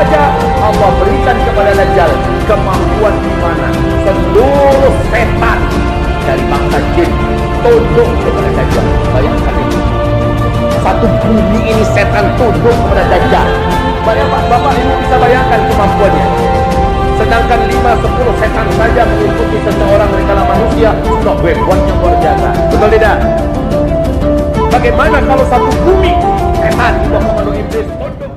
saja Allah berikan kepada Dajjal kemampuan di mana seluruh setan dari bangsa jin tunduk kepada Dajjal. Bayangkan itu. Satu bumi ini setan tunduk kepada Dajjal. Bayangkan Bapak Ibu bisa bayangkan kemampuannya. Sedangkan 5-10 setan saja mengikuti seseorang dari kalangan manusia, sudah hebatnya luar biasa. Betul tidak? Bagaimana kalau satu bumi setan di bawah komando iblis tunduk?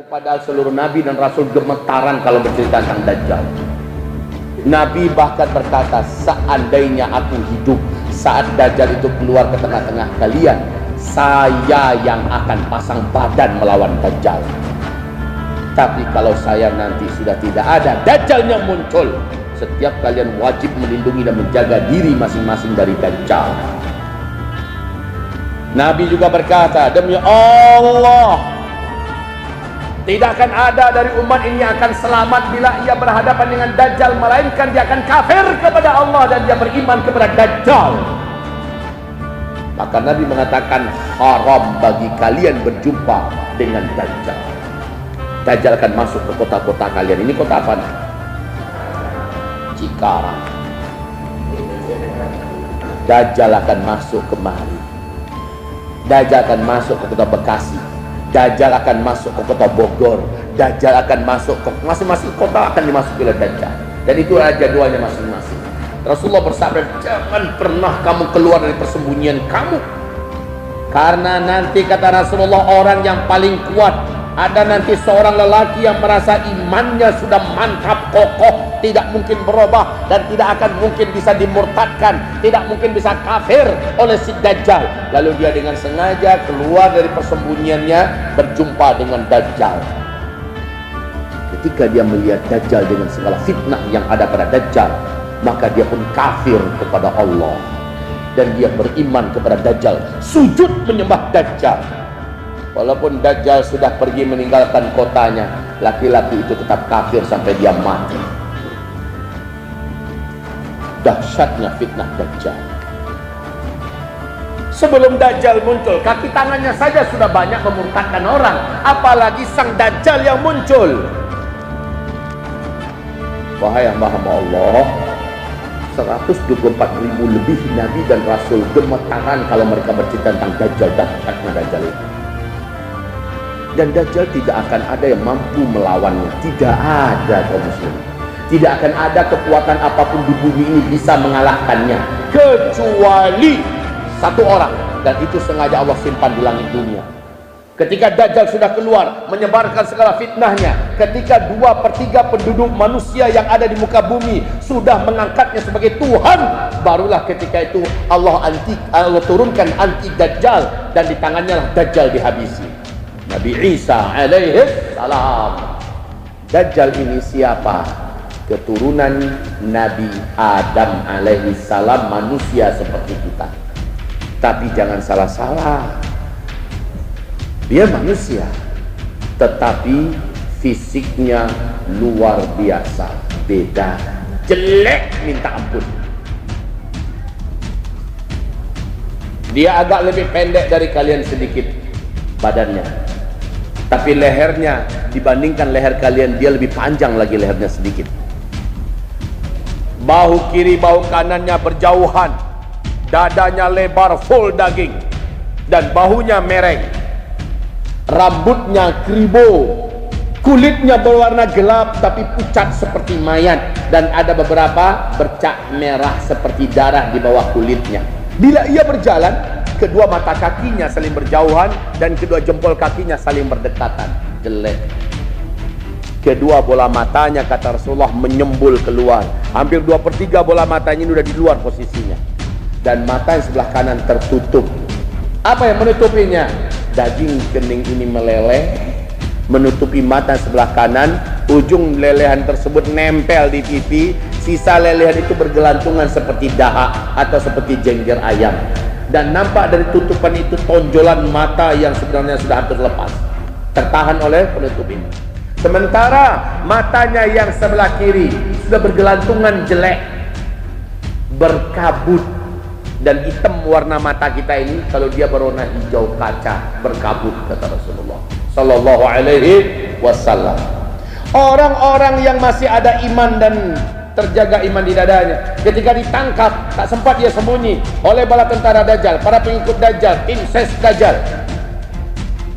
Padahal seluruh nabi dan rasul gemetaran kalau bercerita tentang Dajjal. Nabi bahkan berkata, seandainya aku hidup saat Dajjal itu keluar ke tengah-tengah kalian, saya yang akan pasang badan melawan Dajjal. Tapi kalau saya nanti sudah tidak ada, Dajjalnya muncul, setiap kalian wajib melindungi dan menjaga diri masing-masing dari Dajjal. Nabi juga berkata, demi Allah, tidak akan ada dari umat ini yang akan selamat bila ia berhadapan dengan Dajjal, melainkan dia akan kafir kepada Allah dan dia beriman kepada Dajjal. Maka Nabi mengatakan, haram bagi kalian berjumpa dengan Dajjal. Dajjal akan masuk ke kota-kota kalian. Ini kota apa nih? Cikarang. Dajjal akan masuk kemari. Dajjal akan masuk ke kota Bekasi. Dajjal akan masuk ke kota Bogor. Dajjal akan masuk ke masing-masing kota, akan dimasuki oleh Dajjal. Dan itu jadwalnya masing-masing. Rasulullah bersabda, jangan pernah kamu keluar dari persembunyian kamu, karena nanti kata Rasulullah, orang yang paling kuat, ada nanti seorang lelaki yang merasa imannya sudah mantap, kokoh, tidak mungkin berubah dan tidak akan mungkin bisa dimurtadkan, tidak mungkin bisa kafir oleh si Dajjal. Lalu dia dengan sengaja keluar dari persembunyiannya, berjumpa dengan Dajjal. Ketika dia melihat Dajjal dengan segala fitnah yang ada pada Dajjal, maka dia pun kafir kepada Allah dan dia beriman kepada Dajjal, sujud menyembah Dajjal. Walaupun Dajjal sudah pergi meninggalkan kotanya, laki-laki itu tetap kafir sampai dia mati. Dahsyatnya fitnah Dajjal. Sebelum Dajjal muncul, kaki tangannya saja sudah banyak memurtadkan orang, apalagi sang Dajjal yang muncul. Wahai hamba-hamba Allah, 124.000 lebih nabi dan rasul gemetaran kalau mereka bercerita tentang Dajjal, dahsyatnya Dajjal itu. Dan Dajjal tidak akan ada yang mampu melawannya. Tidak ada, kaum muslimin. Tidak akan ada kekuatan apapun di bumi ini bisa mengalahkannya, kecuali satu orang, dan itu sengaja Allah simpan di langit dunia. Ketika Dajjal sudah keluar menyebarkan segala fitnahnya, ketika 2/3 penduduk manusia yang ada di muka bumi sudah mengangkatnya sebagai Tuhan, barulah ketika itu Allah turunkan anti Dajjal, dan di tangannya lah Dajjal dihabisi. Nabi Isa alaihi salam. Dajjal ini siapa? Keturunan Nabi Adam alaihi salam, manusia seperti kita. Tapi jangan salah-salah, dia manusia, tetapi fisiknya luar biasa, beda, jelek minta ampun. Dia agak lebih pendek dari kalian sedikit badannya, tapi lehernya dibandingkan leher kalian, dia lebih panjang lagi lehernya sedikit. Bahu kiri, bahu kanannya berjauhan, dadanya lebar full daging, dan bahunya mereng. Rambutnya kribo, kulitnya berwarna gelap tapi pucat seperti mayat, dan ada beberapa bercak merah seperti darah di bawah kulitnya. Bila ia berjalan, kedua mata kakinya saling berjauhan dan kedua jempol kakinya saling berdekatan. Jelek. Kedua bola matanya, kata Rasulullah, menyembul keluar. Hampir 2/3 bola matanya ini sudah di luar posisinya, dan mata yang sebelah kanan tertutup. Apa yang menutupinya? Daging kening ini meleleh menutupi mata sebelah kanan. Ujung lelehan tersebut nempel di pipi. Sisa lelehan itu bergelantungan seperti dahak atau seperti jengger ayam, dan nampak dari tutupan itu tonjolan mata yang sebenarnya sudah hampir lepas, tertahan oleh penutup ini. Sementara matanya yang sebelah kiri sudah bergelantungan jelek, berkabut, dan hitam warna mata kita ini kalau dia berwarna hijau kaca, berkabut, kata Rasulullah sallallahu alaihi wasallam. Orang-orang yang masih ada iman dan terjaga iman di dadanya, ketika ditangkap tak sempat dia sembunyi oleh bala tentara Dajjal, para pengikut Dajjal, tim ses Dajjal.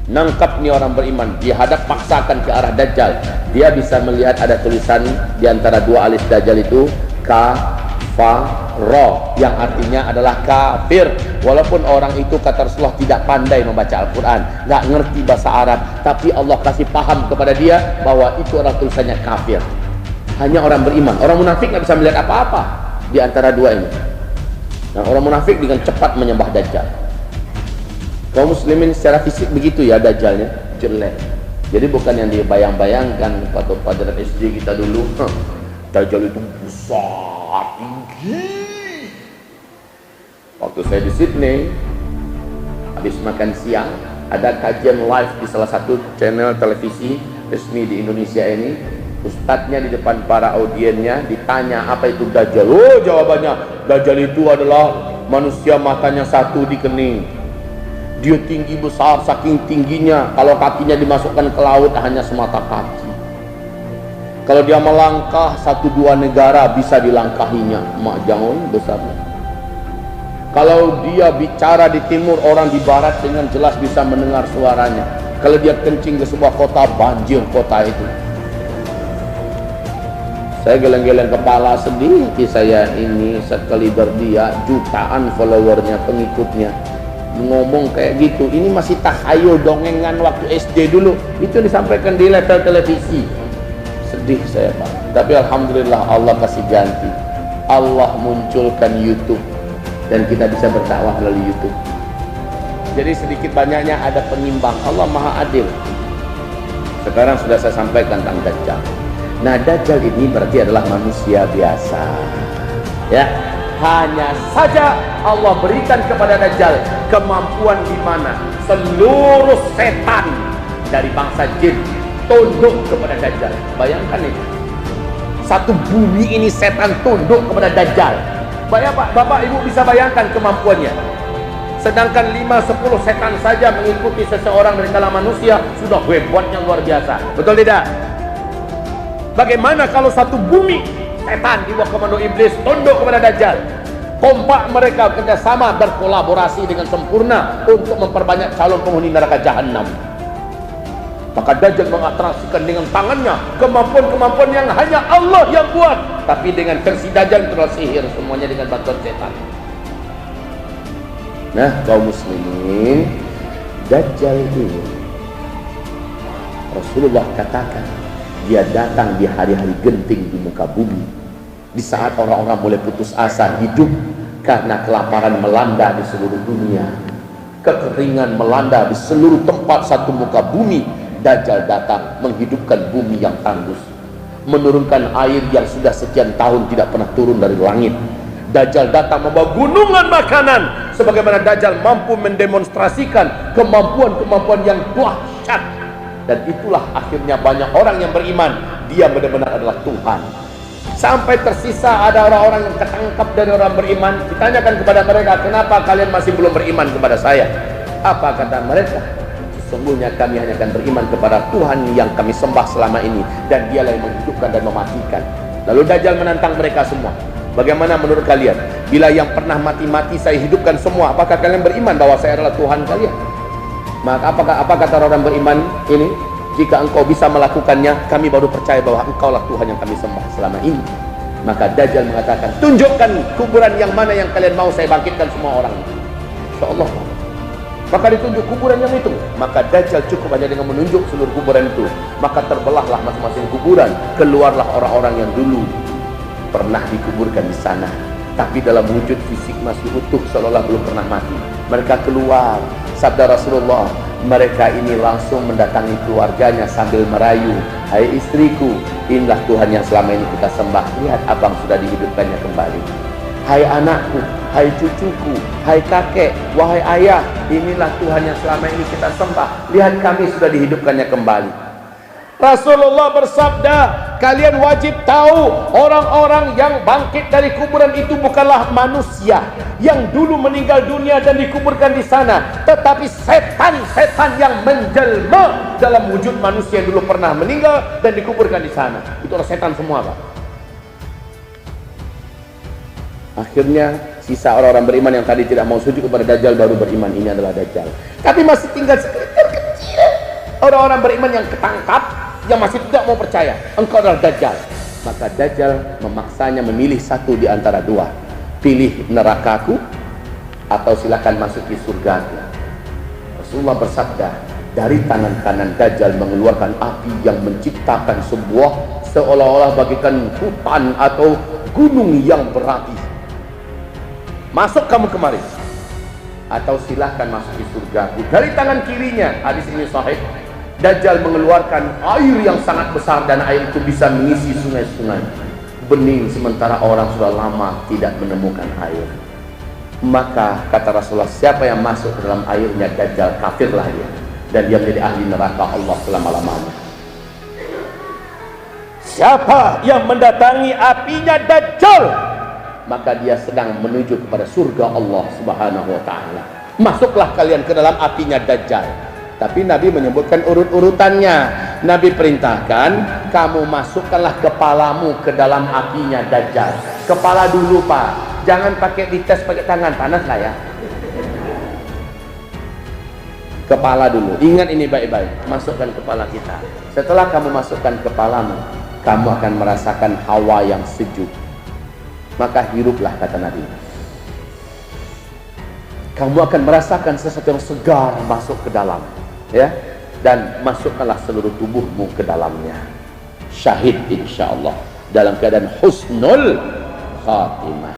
Nangkap nih orang beriman, dihadap paksakan ke arah Dajjal. Dia bisa melihat ada tulisan di antara dua alis Dajjal itu kafaro, yang artinya adalah kafir. Walaupun orang itu, kata Rasulullah, tidak pandai membaca Al-Quran, nggak ngerti bahasa Arab, tapi Allah kasih paham kepada dia bahwa itu orang tulisannya kafir. Hanya orang beriman. Orang munafik nggak bisa melihat apa-apa di antara dua ini. Nah, orang munafik dengan cepat menyembah Dajjal. Kaum muslimin secara fisik begitu ya, Dajjalnya jelek. Jadi bukan yang dibayang-bayangkan waktu pada SD kita dulu. Dajjal itu besar, tinggi. Waktu saya di Sydney, habis makan siang, ada kajian live di salah satu channel televisi resmi di Indonesia ini. Ustadznya di depan para audiennya ditanya apa itu Dajjal. Oh, jawabannya, Dajjal itu adalah manusia matanya satu di kening. Dia tinggi besar, saking tingginya kalau kakinya dimasukkan ke laut hanya semata kaki. Kalau dia melangkah 1-2 negara bisa dilangkahinya. Mak jangan besarnya. Kalau dia bicara di timur, orang di barat dengan jelas bisa mendengar suaranya. Kalau dia kencing ke sebuah kota, banjir kota itu. Saya geleng-geleng kepala, sedih saya ini sekaliber dia, jutaan followernya, pengikutnya, ngomong kayak gitu. Ini masih tahayul dongengan waktu SD dulu. Itu disampaikan di level televisi. Sedih saya, Pak. Tapi alhamdulillah Allah kasih ganti. Allah munculkan YouTube dan kita bisa berdakwah melalui YouTube. Jadi sedikit banyaknya ada pengimbang. Allah Maha Adil. Sekarang sudah saya sampaikan tentang Dajjal. Nah, Dajjal ini berarti adalah manusia biasa, ya. Hanya saja Allah berikan kepada Dajjal kemampuan di mana seluruh setan dari bangsa jin tunduk kepada Dajjal. Bayangkan ini, satu bumi ini setan tunduk kepada Dajjal. Bapak Ibu bisa bayangkan kemampuannya. Sedangkan 5-10 setan saja mengikuti seseorang dari kalangan manusia sudah hebatnya luar biasa. Betul tidak? Bagaimana kalau satu bumi setan di bawah komando iblis tunduk kepada Dajjal? Kompak mereka kerjasama berkolaborasi dengan sempurna untuk memperbanyak calon penghuni neraka jahanam. Maka Dajjal mengatraksikan dengan tangannya kemampuan-kemampuan yang hanya Allah yang buat. Tapi dengan versi Dajjal itu sihir, semuanya dengan bantuan setan. Nah, kaum muslimin, Dajjal ini Rasulullah katakan dia datang di hari-hari genting di muka bumi, di saat orang-orang mulai putus asa hidup karena kelaparan melanda di seluruh dunia, kekeringan melanda di seluruh tempat satu muka bumi. Dajjal datang menghidupkan bumi yang tandus, menurunkan air yang sudah sekian tahun tidak pernah turun dari langit. Dajjal datang membawa gunungan makanan, sebagaimana Dajjal mampu mendemonstrasikan kemampuan-kemampuan yang dahsyat. Dan itulah akhirnya banyak orang yang beriman dia benar-benar adalah Tuhan. Sampai tersisa ada orang-orang yang ketangkap dari orang beriman. Ditanyakan kepada mereka, kenapa kalian masih belum beriman kepada saya? Apa kata mereka? Sesungguhnya kami hanya akan beriman kepada Tuhan yang kami sembah selama ini, dan dialah yang menghidupkan dan mematikan. Lalu Dajjal menantang mereka semua. Bagaimana menurut kalian? Bila yang pernah mati-mati saya hidupkan semua, apakah kalian beriman bahwa saya adalah Tuhan kalian? Maka apa kata orang beriman ini? Jika engkau bisa melakukannya, kami baru percaya bahwa engkaulah Tuhan yang kami sembah selama ini. Maka Dajjal mengatakan, tunjukkan kuburan yang mana yang kalian mau saya bangkitkan semua orang. InsyaAllah. Maka ditunjuk kuburan yang itu. Maka Dajjal cukup hanya dengan menunjuk seluruh kuburan itu. Maka terbelahlah masing-masing kuburan. Keluarlah orang-orang yang dulu pernah dikuburkan di sana, tapi dalam wujud fisik masih utuh, seolah-olah belum pernah mati. Mereka keluar. Sabda Rasulullah, mereka ini langsung mendatangi keluarganya sambil merayu, hai istriku, inilah Tuhan yang selama ini kita sembah, lihat abang sudah dihidupkannya kembali. Hai anakku, hai cucuku, hai kakek, wahai ayah, inilah Tuhan yang selama ini kita sembah, lihat kami sudah dihidupkannya kembali. Rasulullah bersabda, kalian wajib tahu orang-orang yang bangkit dari kuburan itu bukanlah manusia yang dulu meninggal dunia dan dikuburkan di sana, tetapi setan-setan yang menjelma dalam wujud manusia yang dulu pernah meninggal dan dikuburkan di sana. Itu adalah setan semua, Pak. Akhirnya sisa orang-orang beriman yang tadi tidak mau sujud kepada Dajjal baru beriman, ini adalah Dajjal. Tapi masih tinggal sekelintir kecil orang-orang beriman yang ketangkap, yang masih tidak mau percaya engkau adalah Dajjal. Maka Dajjal memaksanya memilih satu di antara dua, pilih nerakaku atau silakan masuki surgaku. Rasulullah bersabda, dari tangan kanan Dajjal mengeluarkan api yang menciptakan sebuah seolah-olah bagikan hutan atau gunung yang berapi. Masuk kamu kemari atau silahkan masuki surgaku. Dari tangan kirinya, hadis ini sahih, Dajjal mengeluarkan air yang sangat besar dan air itu bisa mengisi sungai-sungai bening, sementara orang sudah lama tidak menemukan air. Maka kata Rasulullah, siapa yang masuk ke dalam airnya Dajjal, kafirlah dia, dan dia menjadi ahli neraka Allah selama-lamanya. Siapa yang mendatangi apinya Dajjal, maka dia sedang menuju kepada surga Allah Subhanahu wa ta'ala. Masuklah kalian ke dalam apinya Dajjal. Tapi Nabi menyebutkan urut-urutannya. Nabi perintahkan, kamu masukkanlah kepalamu ke dalam apinya Dajjal. Kepala dulu, Pak. Jangan pakai dites pakai tangan, panas lah ya. Kepala dulu. Ingat ini baik-baik. Masukkan kepala kita. Setelah kamu masukkan kepalamu, kamu akan merasakan hawa yang sejuk. Maka hiruplah, kata Nabi. Kamu akan merasakan sesuatu yang segar masuk ke dalam, ya, dan masukkanlah seluruh tubuhmu ke dalamnya. Syahid insyaallah dalam keadaan husnul khatimah.